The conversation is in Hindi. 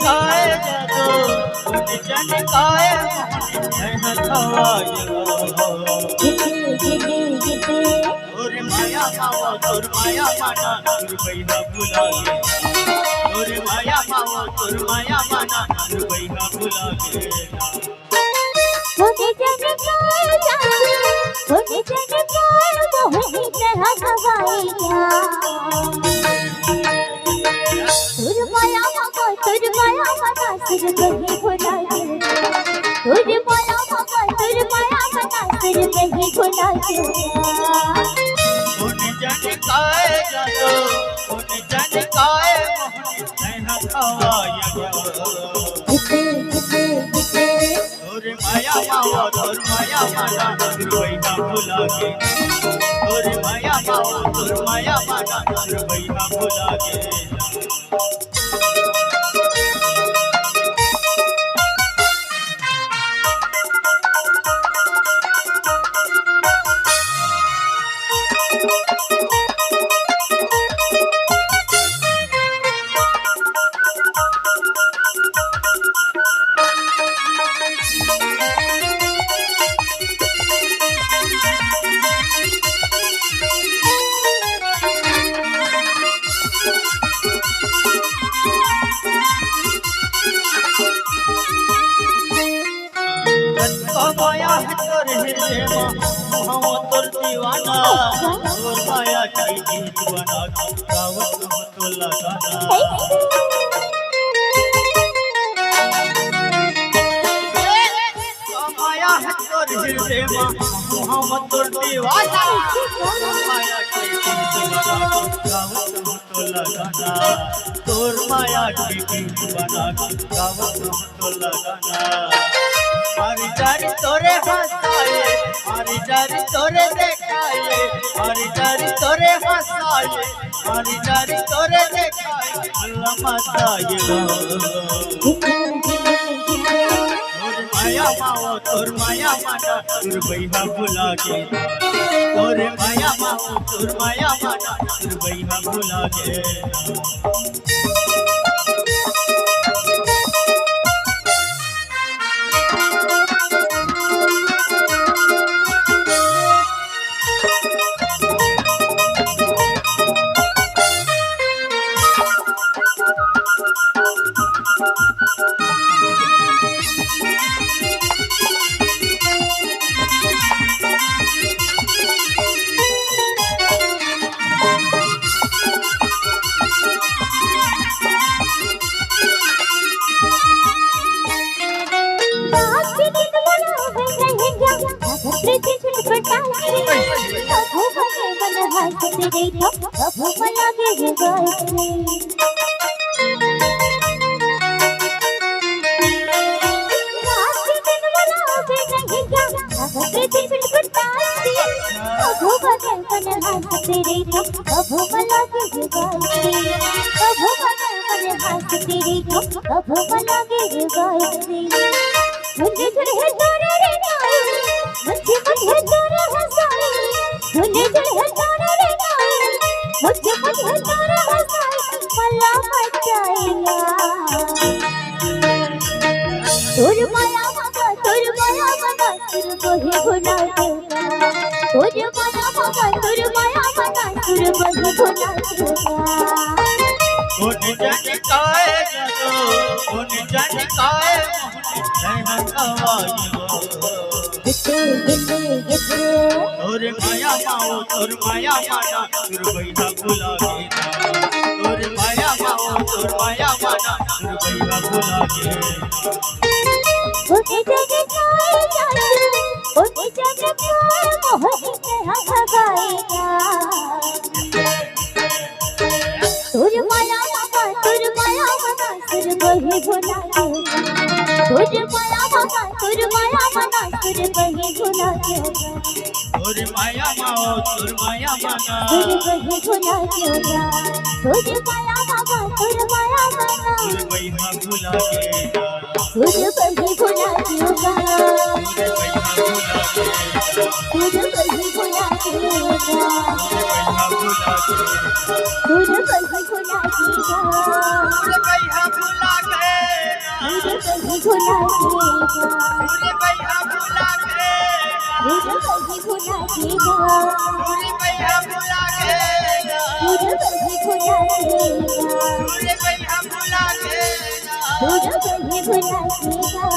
काय जादू कोण जाने काय मोहन हवाया ओरे माया मावा तोर माया माना तोर बैहा बुलागे ओरे माया मावा तोर माया माना तोर बैहा बुलागे होने जाने काय जादू होने जाने काय मोहन हवाया तुर माया मावा तुर माया माना तुर बैहा बुलागे तुर माया मावा तुर माया माना तुर बैहा बुलागे कोण जाने काय जादू कोण जाने काय मोहन हवाया ओरे माया मावा तोर माया माना तोर बैहा बुलागे ओरे माया मावा तोर माया माना तोर बैहा बुलागे माया है तोर हृदय मोहवा तोर दीवाना तोर माया की गीत बना गावत हो तो लगाना माया है तोर हृदय मोहवा तोर दीवाना तोर माया की गीत बना गावत हो तो लगाना तोर माया की गीत बना गावत हो तो लगाना हरी जारी तोरे हंसाए हरी जारी तोरे देखाए हरी जारी तोरे हंसाए हरी जारी तोरे देखाए अल्लाह माताए तोर माया मावा तोर माया माना तोर बैहा बुलागे तोरे माया मावा तोर माया माना तोर बैहा बुलागे कोण जाने काय जादू कोण जाने काय मोहन हवाया ओरे माया माओ तोर माया माना तोर बैहा बुलागे तोर माया माओ तोर माया माना तोर बैहा बुलागे होने जाने काय जादू होने जाने काय मोहन हवाया तुर माया मावा तुर माया माना तुर बैहा बुलागे तुर माया मावा तुर माया माना तुर बैहा बुलागे तोर माया माओ तोर माया माना तुर बैहा बुलागे तुर माया मावा तुर माया माना तोर बैहा बुलागे तुर बैहा बुलागे तुर बैहा बुलागे बैहा बुलागे कहीं भुला देगा सूर्य भैया भुला देगा मुझे कहीं भुला देगा सूर्य भैया भुला देगा मुझे कहीं भुला देगा सूर्य भैया भुला देगा मुझे कहीं भुला देगा